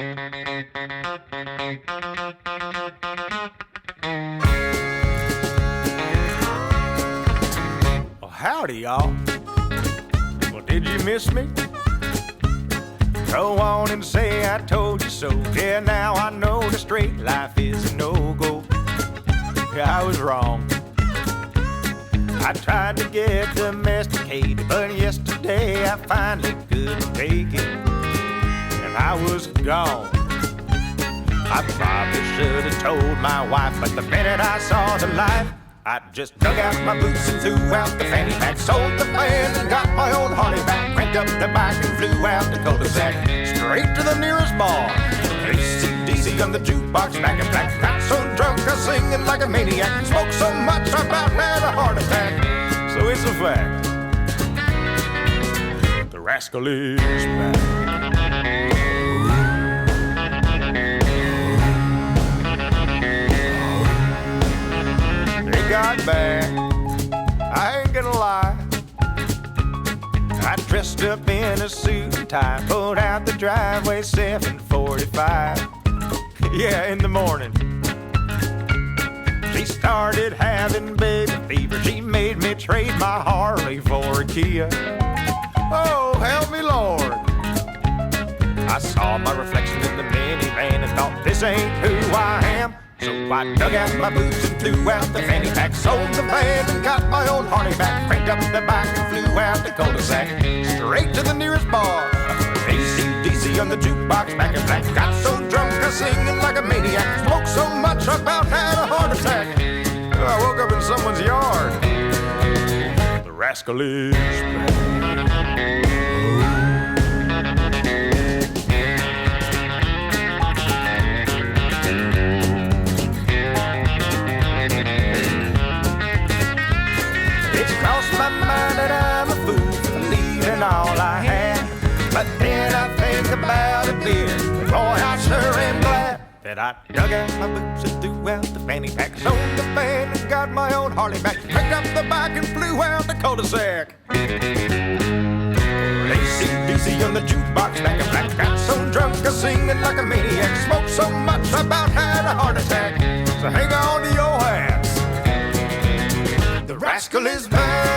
Well, howdy, y'all. Well, did you miss me? Go on and say I told you so. Yeah, now I know the straight life is a no-go. Yeah, I was wrong. I tried to get domesticated, but yesterday I finally couldn't take it, and I was gone. I probably should have told my wife, but the minute I saw the light, I just dug out my boots and threw out the fanny pack, sold the van and got my old Harley back, cranked up the bike and flew out the cul-de-sac, straight to the nearest bar. AC/DC on the jukebox, back in black. Got so drunk I was singing like a maniac, smoked so much I about had a heart attack. So it's a fact, the rascal is back. They got back, I ain't gonna lie. I dressed up in a suit and tie, pulled out the driveway 7:45. Yeah, in the morning. She started having baby fever. She made me trade my Harley for a Kia. Oh, help me, Lord. I saw my reflection in the minivan and thought, this ain't who I am. So I dug out my boots and threw out the fanny pack, sold the van and got my old Harley back, cranked up the bike and flew out the cul-de-sac, straight to the nearest bar. AC/DC on the jukebox, back in black. Got so drunk I was singing like a maniac, smoked so much I about had a heart attack. I woke up in someone's yard. The rascal is back. My mind that I'm a fool for leaving all I had, but then I think about it, dear. Boy, I sure am glad that I dug out my boots and threw out the fanny pack, sold the van and got my old Harley back, picked up the bike and flew out the cul-de-sac. AC/DC on the jukebox, back in black. Got so drunk I was singing like a maniac, smoked so much I about had a heart attack. So hang on to your hats, the rascal is back.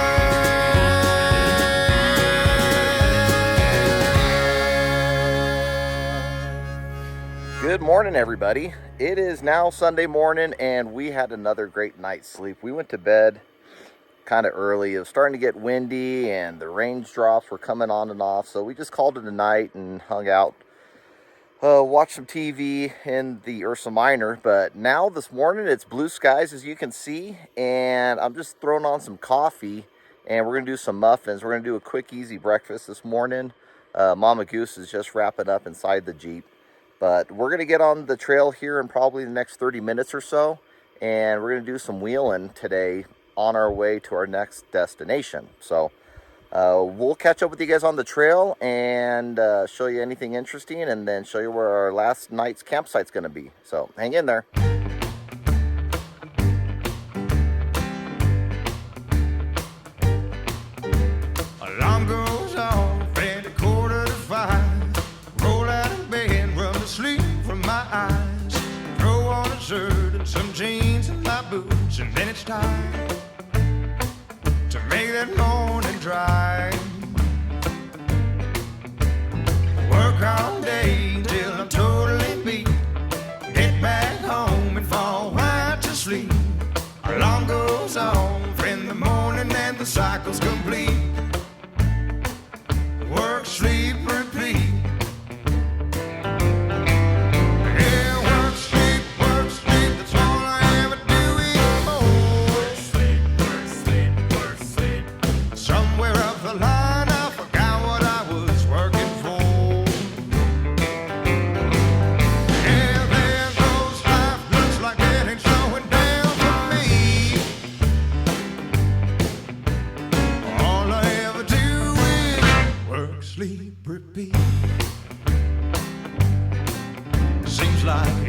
Good morning, everybody. It is now Sunday morning, and we had another great night's sleep. We went to bed kind of early. It was starting to get windy, and the raindrops were coming on and off, so we just called it a night and hung out, watched some TV in the Ursa Minor. But now this morning, it's blue skies, as you can see, and I'm just throwing on some coffee, and we're going to do some muffins. We're going to do a quick, easy breakfast this morning. Mama Goose is just wrapping up inside the Jeep. But we're going to get on the trail here in probably the next 30 minutes or so, and we're going to do some wheeling today on our way to our next destination. So we'll catch up with you guys on the trail and show you anything interesting, and then show you where our last night's campsite's going to be. So hang in there. Alarm goes off at 4:45. Roll out of bed, rub the sleep from my eyes. Throw on a shirt and some jeans and my boots, and then it's time to make that morning drive. Work all day till I'm totally beat. Get back home and fall right to sleep. Alarm goes off in the morning and the cycle's complete. Work, sleep, repeat.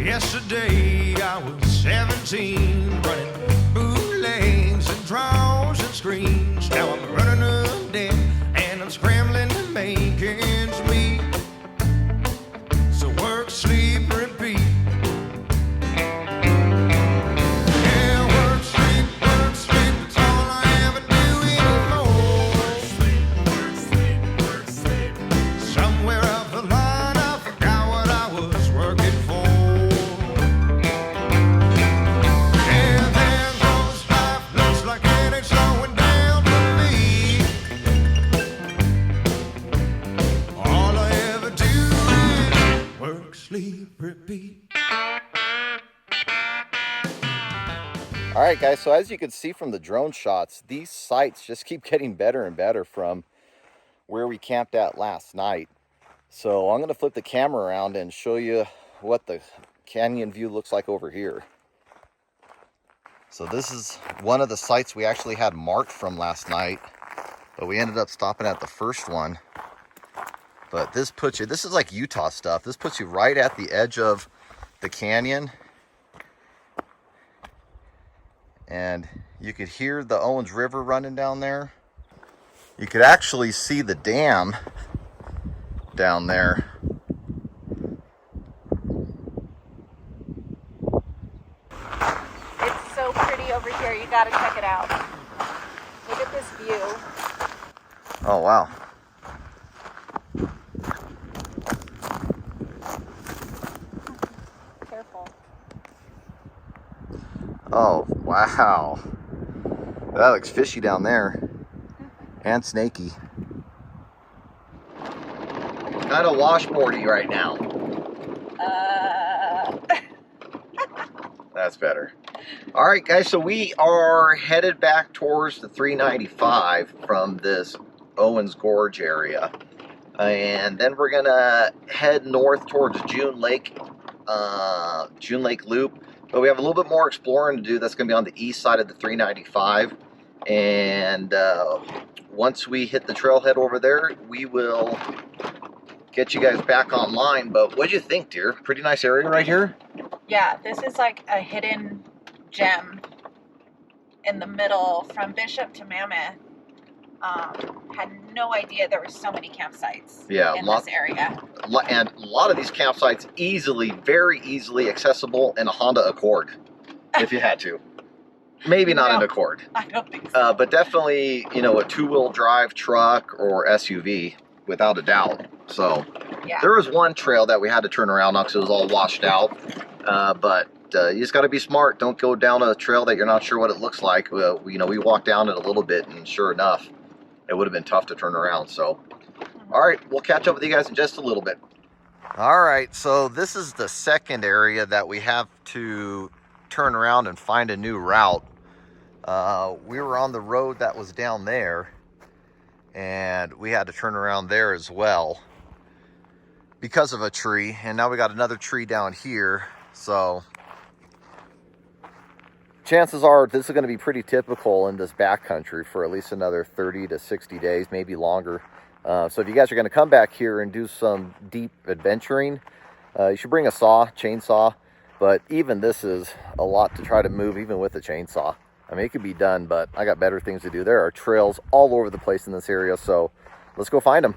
Yesterday I was 17, running bootlegs and draws and screens. Now I'm running up debt and I'm scrambling to make ends meet. So work, sleep, work, sleep, repeat. All right, guys, so as you can see from the drone shots, these sites just keep getting better and better from where we camped at last night. So I'm going to flip the camera around and show you what the canyon view looks like over here. So this is one of the sites we actually had marked from last night, but we ended up stopping at the first one. But this puts you, this is like Utah stuff. This puts you right at the edge of the canyon. And you could hear the Owens River running down there. You could actually see the dam down there. It's so pretty over here. You gotta check it out. Look at this view. Oh, wow. Careful. Oh, wow. That looks fishy down there. And snaky. Kind of washboardy right now. That's better. All right, guys, so we are headed back towards the 395 from this Owens Gorge area. And then we're gonna head north towards June Lake Loop. But we have a little bit more exploring to do. That's going to be on the east side of the 395. And once we hit the trailhead over there, we will get you guys back online. But what do you think, dear? Pretty nice area right here? Yeah, this is like a hidden gem in the middle from Bishop to Mammoth. Had no idea there were so many campsites in this area. And a lot of these campsites very easily accessible in a Honda Accord, if you had to. Maybe not an Accord. I don't think so. But definitely, you know, a two-wheel drive truck or SUV, without a doubt. So yeah. There was one trail that we had to turn around on because it was all washed out. But you just got to be smart. Don't go down a trail that you're not sure what it looks like. You know, we walked down it a little bit, and sure enough, it would have been tough to turn around. So, all right, we'll catch up with you guys in just a little bit. All right, so this is the second area that we have to turn around and find a new route. We were on the road that was down there, and we had to turn around there as well because of a tree. And now we got another tree down here. So chances are this is going to be pretty typical in this backcountry for at least another 30 to 60 days, maybe longer. So if you guys are going to come back here and do some deep adventuring, you should bring a saw, chainsaw. But even this is a lot to try to move, even with a chainsaw. I mean, it could be done, but I got better things to do. There are trails all over the place in this area, so let's go find them.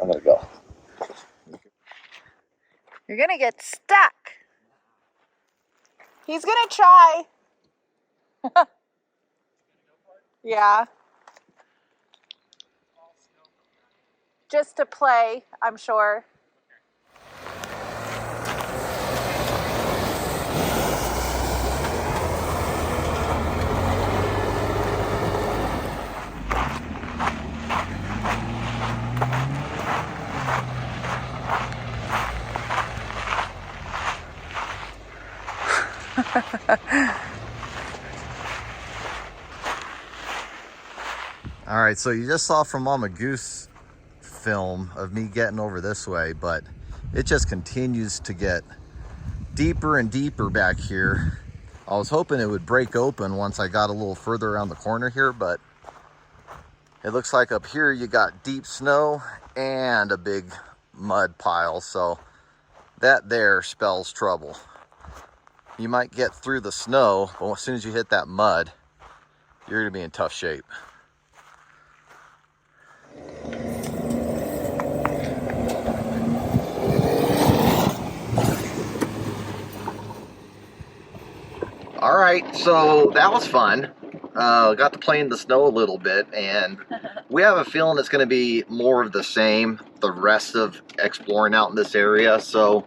I'm gonna go. You're gonna get stuck. He's gonna try. Yeah. Just to play, I'm sure. All right, so you just saw from Mama Goose film of me getting over this way, but it just continues to get deeper and deeper back here. I was hoping it would break open once I got a little further around the corner here, but it looks like up here you got deep snow and a big mud pile, so that there spells trouble. You might get through the snow, but as soon as you hit that mud, you're gonna be in tough shape. All right, so that was fun. Got to play in the snow a little bit, and we have a feeling it's going to be more of the same the rest of exploring out in this area. So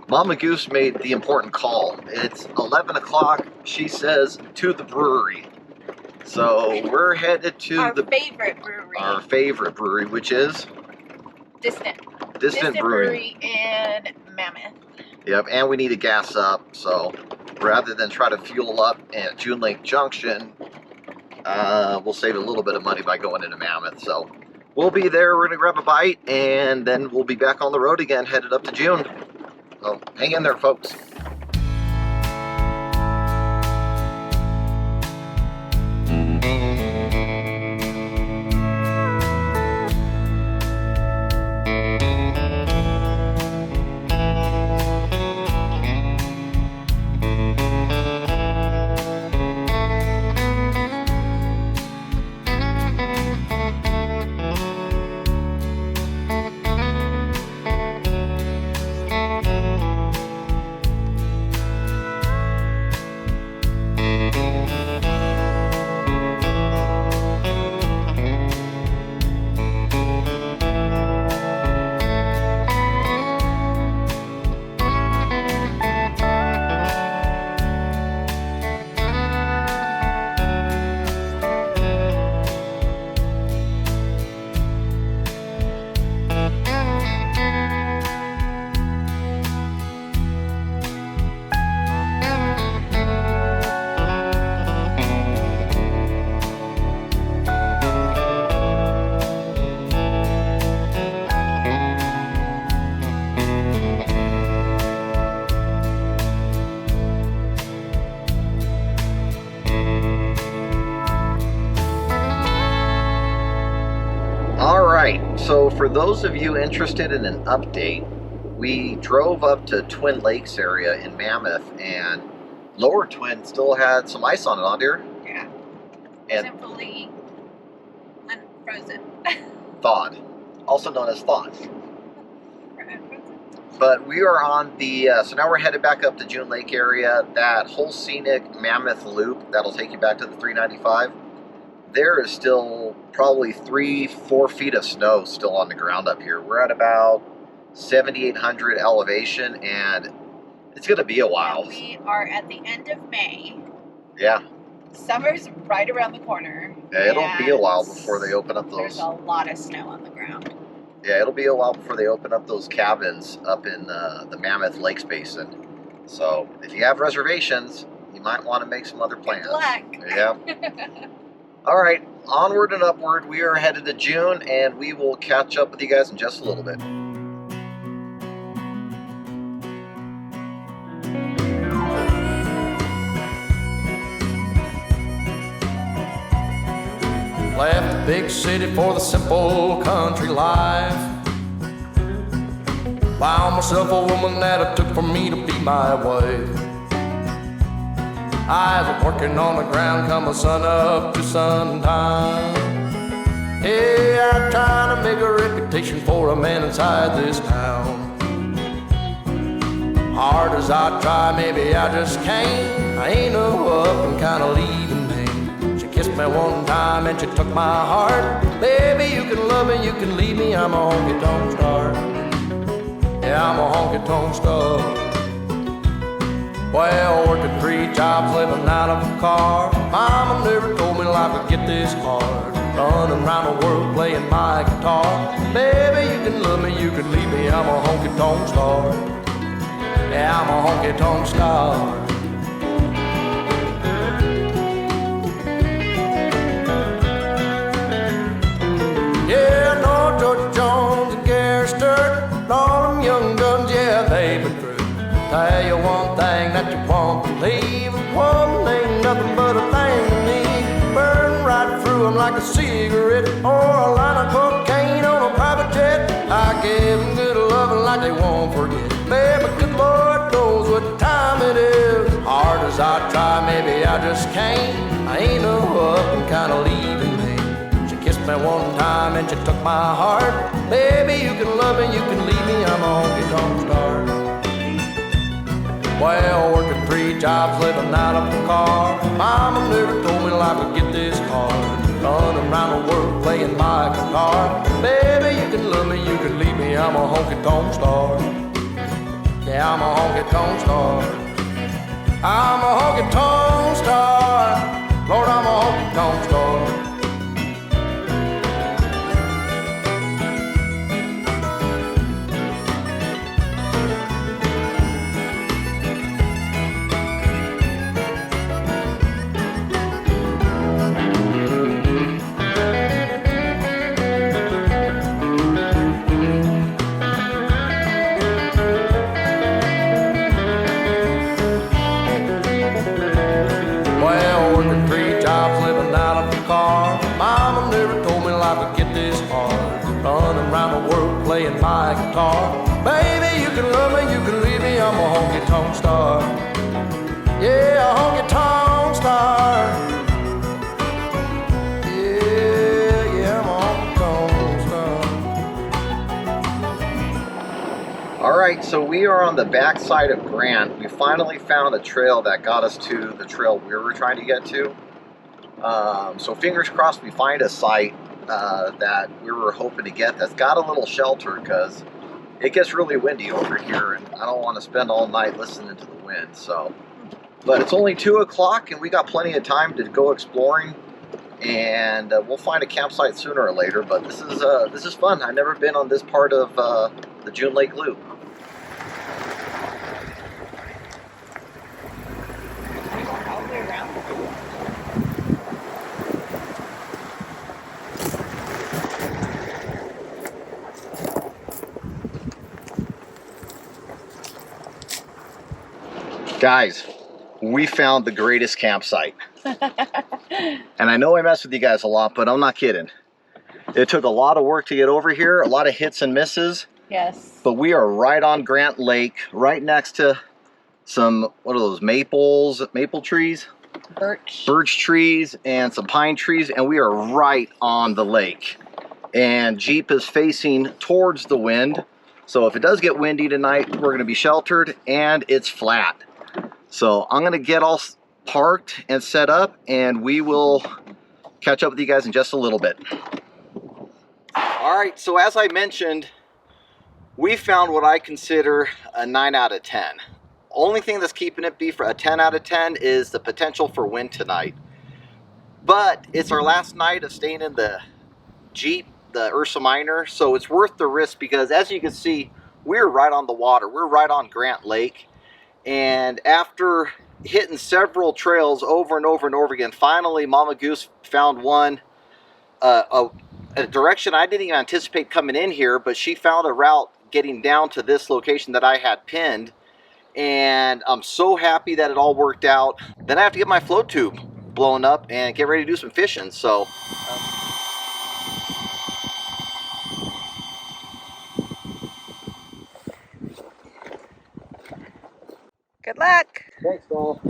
Mama Goose made the important call. It's 11 o'clock, she says, to the brewery. So we're headed to our favorite brewery. Our favorite brewery, which is? Distant Brewery in Mammoth. Yep, and we need to gas up, so rather than try to fuel up at June Lake Junction, we'll save a little bit of money by going into Mammoth. So we'll be there, we're going to grab a bite, and then we'll be back on the road again, headed up to June. So hang in there, folks. So for those of you interested in an update, we drove up to Twin Lakes area in Mammoth, and Lower Twin still had some ice on it, huh, dear? Yeah. And isn't fully unfrozen. thawed, also known as thawed. But we are on the, so now we're headed back up to June Lake area. That whole scenic Mammoth loop that'll take you back to the 395. There is still probably 3-4 feet of snow still on the ground up here. We're at about 7,800 elevation, and it's going to be a while. And we are at the end of May. Yeah. Summer's right around the corner. Yeah, it'll be a while before they open up those. There's a lot of snow on the ground. Yeah, it'll be a while before they open up those cabins up in the Mammoth Lakes Basin. So if you have reservations, you might want to make some other plans. Good luck. Yeah. All right, onward and upward. We are headed to June, and we will catch up with you guys in just a little bit. Left the big city for the simple country life. Found myself a woman that it took for me to be my wife. I was working on the ground come the sun up to sundown. Hey, I'm trying to make a reputation for a man inside this town. Hard as I try, maybe I just can't. I ain't no up and kinda leaving me. She kissed me one time and she took my heart. Baby, you can love me, you can leave me, I'm a honky-tonk star. Yeah, I'm a honky-tonk star. Well, working 3 jobs, living out of a car. Mama never told me life would get this hard. Running around the world playing my guitar. Baby, you can love me, you can leave me, I'm a honky-tonk star. Yeah, I'm a honky-tonk star. Yeah, no George Jones and Gary Sturt, and all them young guns, yeah, they've been through. Tell you one thing that you won't believe. One ain't nothing but a thing to me. Burn right through them like a cigarette or a line of cocaine on a private jet. I give them good loving like they won't forget. Baby, good Lord knows what time it is. Hard as I try, maybe I just can't. I ain't no up and kinda leaving me. She kissed me one time and she took my heart. Baby, you can love me, you can leave me, I'm a honky-tonk star. Well, working 3 jobs, living out of a car. Mama never told me life would get this hard. Running around the world playing my guitar. Baby, you can love me, you can leave me, I'm a honky-tonk star. Yeah, I'm a honky-tonk star. I'm a honky-tonk star. Lord, I'm a honky-tonk star. Playing my guitar. Baby, you can love me, you can leave me, I'm a honky-tonk star. Yeah, a honky-tonk star. Yeah, I'm a honky-tonk star. All right, so we are on the backside of Grant. We finally found a trail that got us to the trail we were trying to get to. So fingers crossed we find a site that we were hoping to get that's got a little shelter, because it gets really windy over here and I don't want to spend all night listening to the wind. So, but it's only 2 o'clock and we got plenty of time to go exploring, and we'll find a campsite sooner or later. But this is fun. I've never been on this part of the June Lake Loop. All the way around. Guys, we found the greatest campsite. And I know I mess with you guys a lot, but I'm not kidding. It took a lot of work to get over here, a lot of hits and misses. Yes. But we are right on Grant Lake, right next to some, what are those, maple trees? Birch trees and some pine trees, and we are right on the lake. And Jeep is facing towards the wind. So if it does get windy tonight, we're gonna be sheltered and it's flat. So I'm gonna get all parked and set up, and we will catch up with you guys in just a little bit. All right, so as I mentioned, we found what I consider a 9 out of 10. Only thing that's keeping it be for a 10 out of 10 is the potential for wind tonight. But it's our last night of staying in the Jeep, the Ursa Minor, so it's worth the risk, because as you can see, we're right on the water. We're right on Grant Lake. And after hitting several trails over and over and over again, finally Mama Goose found one, a direction I didn't even anticipate coming in here, but she found a route getting down to this location that I had pinned. And I'm so happy that it all worked out. Then I have to get my float tube blown up and get ready to do some fishing. So Good luck. thanks, Paul.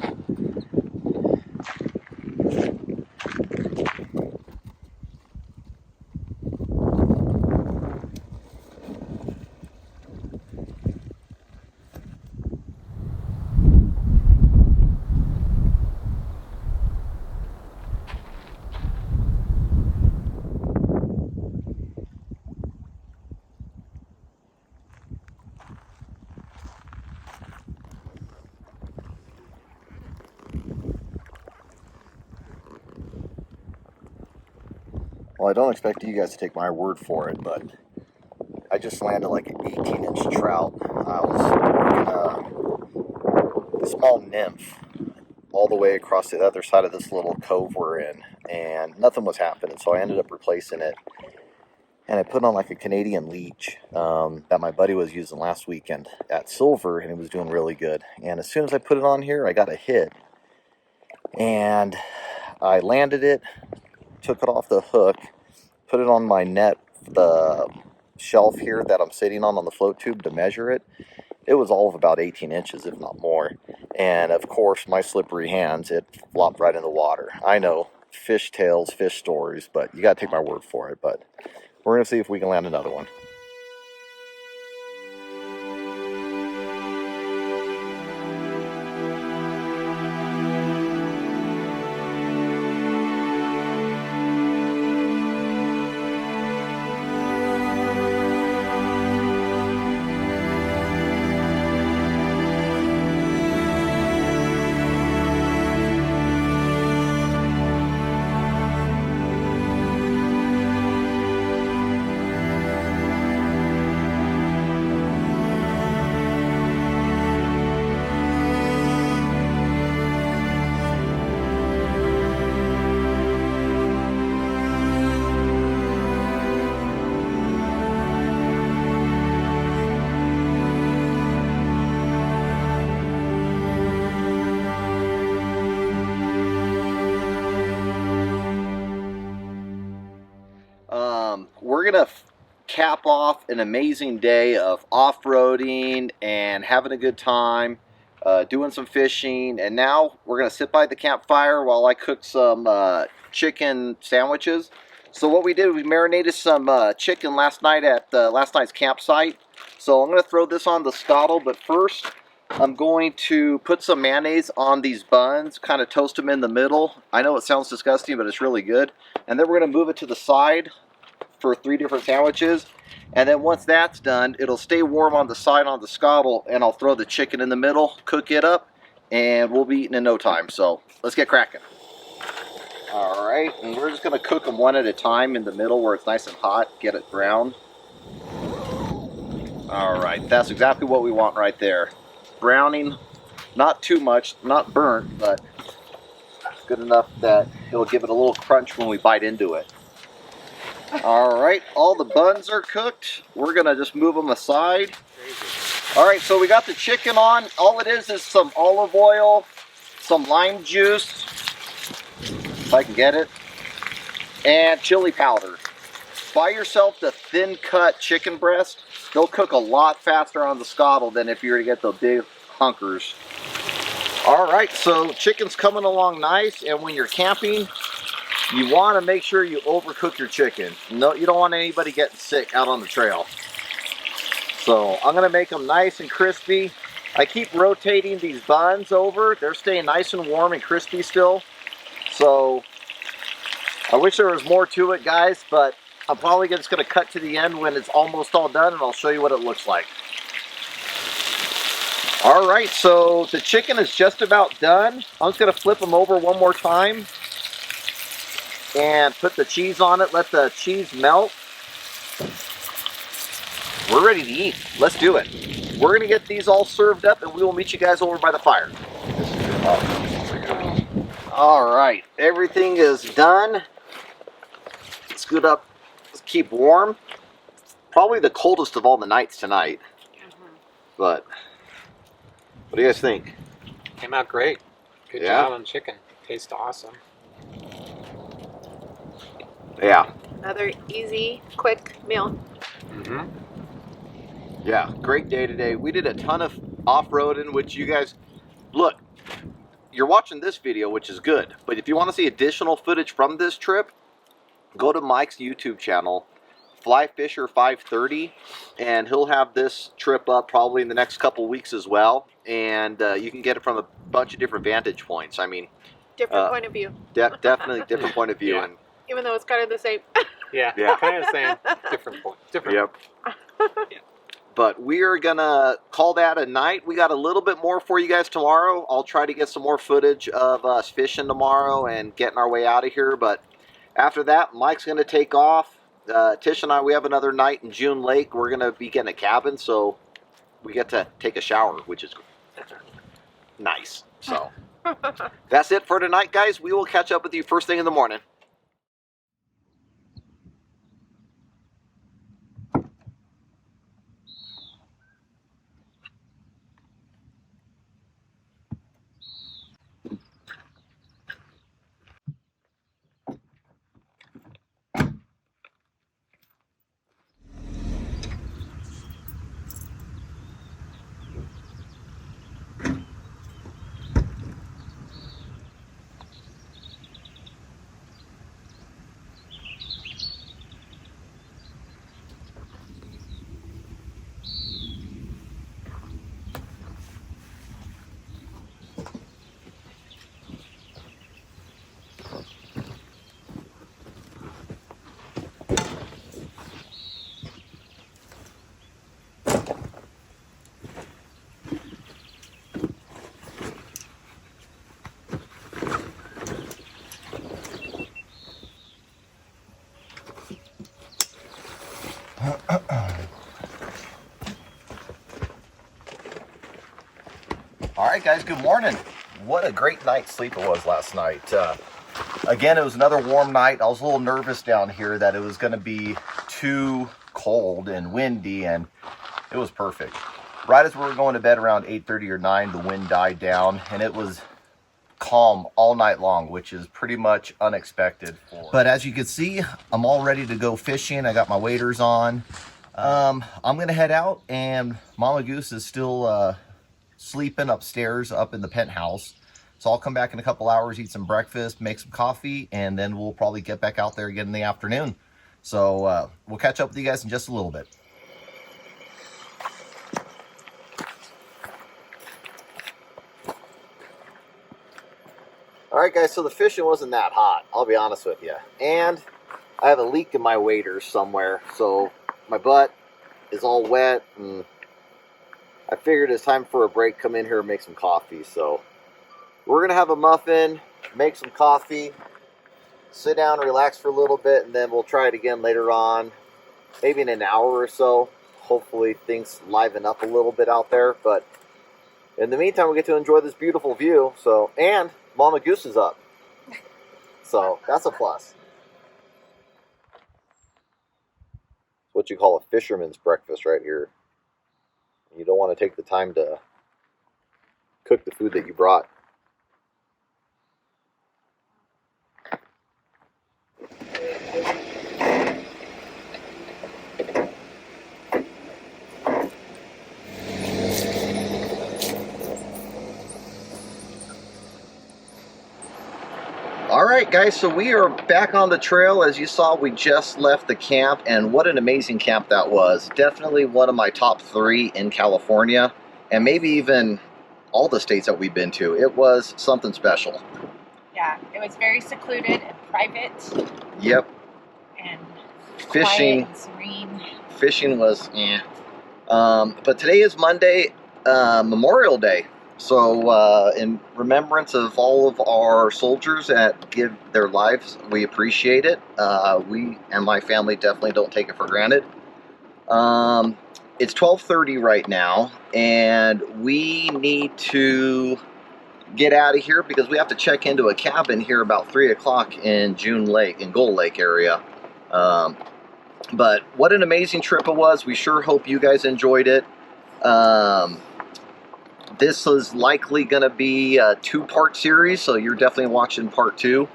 Well, I don't expect you guys to take my word for it, but I just landed like an 18-inch trout. I was working a small nymph all the way across the other side of this little cove we're in, and nothing was happening, so I ended up replacing it. And I put on like a Canadian leech that my buddy was using last weekend at Silver, and it was doing really good. And as soon as I put it on here, I got a hit. And I landed it, took it off the hook, put it on my net, the shelf here that I'm sitting on the float tube to measure it. It was all of about 18 inches, if not more. And of course, my slippery hands, it flopped right in the water. I know, fish tales, fish stories, but you gotta take my word for it. But we're gonna see if we can land another one. we're gonna cap off an amazing day of off-roading and having a good time, doing some fishing, and now we're gonna sit by the campfire while I cook some chicken sandwiches. So what we did, we marinated some chicken last night at last night's campsite. So I'm gonna throw this on the scuttle, but first I'm going to put some mayonnaise on these buns, kind of toast them in the middle. I know it sounds disgusting, but it's really good. And then we're gonna move it to the side for 3 different sandwiches, and then once that's done, it'll stay warm on the side on the scuttle, and I'll throw the chicken in the middle, cook it up, and we'll be eating in no time. So let's get cracking. All right, and we're just gonna cook them one at a time in the middle where it's nice and hot, get it brown. All right, that's exactly what we want right there. Browning, not too much, not burnt, but good enough that it'll give it a little crunch when we bite into it. All right, all the buns are cooked. We're gonna just move them aside. All right, so we got the chicken on. All it is some olive oil, some lime juice, if I can get it, and chili powder. Buy yourself the thin cut chicken breast. They'll cook a lot faster on the scuttle than if you were to get the big hunkers. All right, so chicken's coming along nice, and when you're camping, you want to make sure you overcook your chicken. No, you don't want anybody getting sick out on the trail. So I'm going to make them nice and crispy. I keep rotating these buns over. They're staying nice and warm and crispy still. So I wish there was more to it, guys, but I'm probably just going to cut to the end when it's almost all done, and I'll show you what it looks like. All right, so the chicken is just about done. I'm just going to flip them over one more time and put the cheese on it, let the cheese melt. We're ready to eat. Let's do it. We're going to get these all served up, and we will meet you guys over by the fire. All right, everything is done. Scoot up, let's keep warm. Probably the coldest of all the nights tonight. But what do you guys think? Came out great. Good job on chicken. Tastes awesome. Yeah. Another easy, quick meal. Yeah, great day today. We did a ton of off-roading, which you guys, look, you're watching this video, which is good. But if you want to see additional footage from this trip, go to Mike's YouTube channel, FlyFisher530, and he'll have this trip up probably in the next couple weeks as well. And you can get it from a bunch of different vantage points. I mean, different point of view. Definitely different point of view. Yeah. And even though it's kind of the same. Yeah, kind of the same. Different point. Different. Yep. Yeah. But we are gonna call that a night. We got a little bit more for you guys tomorrow. I'll try to get some more footage of us fishing tomorrow and getting our way out of here. But after that, Mike's gonna take off. Tish and I, we have another night in June Lake. We're gonna be getting a cabin, so we get to take a shower, which is nice. So that's it for tonight, guys. We will catch up with you first thing in the morning. All right, guys, good morning. What a great night's sleep it was last night. Again, it was another warm night. I was a little nervous down here that it was going to be too cold and windy, and it was perfect. Right as we were going to bed around 8:30 or 9, the wind died down, and it was calm all night long, which is pretty much unexpected. But as you can see, I'm all ready to go fishing. I got my waders on. I'm gonna head out, and Mama Goose is still sleeping upstairs up in the penthouse. So I'll come back in a couple hours, eat some breakfast, make some coffee, and then we'll probably get back out there again in the afternoon. So we'll catch up with you guys in just a little bit. All right, guys, so the fishing wasn't that hot, I'll be honest with you. And I have a leak in my waders somewhere, so my butt is all wet, and I figured it's time for a break, come in here and make some coffee. So we're going to have a muffin, make some coffee, sit down, relax for a little bit, and then we'll try it again later on, maybe in an hour or so. Hopefully things liven up a little bit out there. But in the meantime, we get to enjoy this beautiful view. So, and Mama Goose is up. So that's a plus. What you call a fisherman's breakfast right here. You don't want to take the time to cook the food that you brought. Alright guys, so we are back on the trail. As you saw, we just left the camp, and what an amazing camp that was. Definitely one of my top 3 in California, and maybe even all the states that we've been to. It was something special. Yeah, it was very secluded and private. Yep. And fishing, quiet and serene. Fishing was but today is Monday, Memorial Day. So in remembrance of all of our soldiers that give their lives, we appreciate it. We and my family definitely don't take it for granted. It's 12:30 right now, and we need to get out of here because we have to check into a cabin here about 3 o'clock in June Lake, in Gold Lake area. But what an amazing trip it was. We sure hope you guys enjoyed it. This is likely going to be a 2-part series, so you're definitely watching part 2.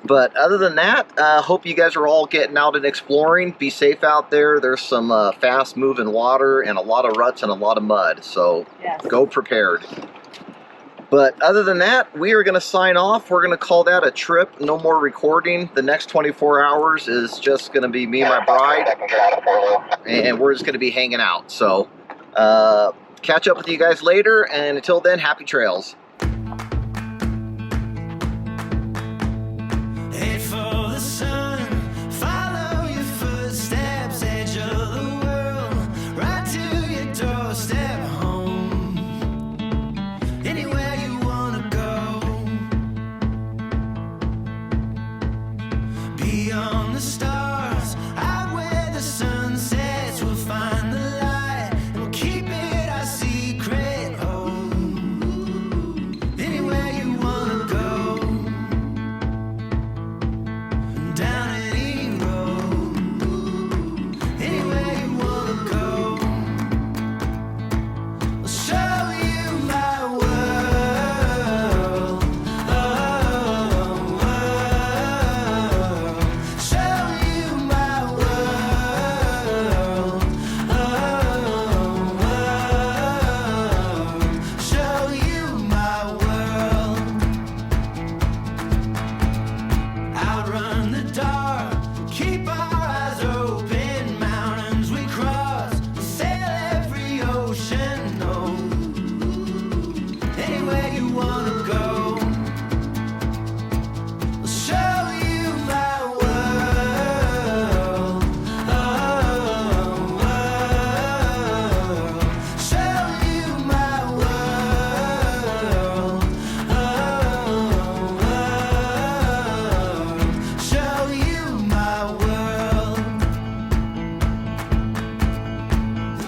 But other than that, hope you guys are all getting out and exploring. Be safe out there. There's some fast-moving water and a lot of ruts and a lot of mud, so yes. Go prepared. But other than that, we are going to sign off. We're going to call that a trip. No more recording. The next 24 hours is just going to be me and my bride, and we're just going to be hanging out. So, catch up with you guys later, and until then, happy trails. Head for the sun, follow your footsteps, edge of the world, right to your doorstep home. Anywhere you wanna go, beyond the stars, out where the sun sets, we'll find the light, and we'll keep it our secret home. Anywhere you wanna go, down any road, anywhere you wanna go, I'll show you my world, oh, show you my world, oh, show you my world. Outrun the dark, keep our eyes open, mountains we cross, sail every ocean, no. Anywhere you wanna go, I'll show you my world, oh, show you my world, oh, show you my world,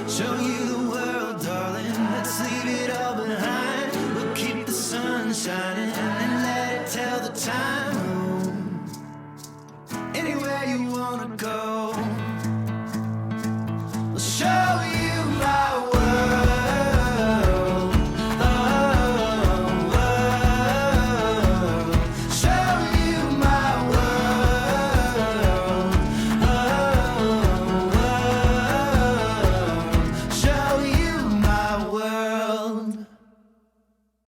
show you the world, darling. Let's leave it all behind. We'll keep the sun shining and let it tell the time.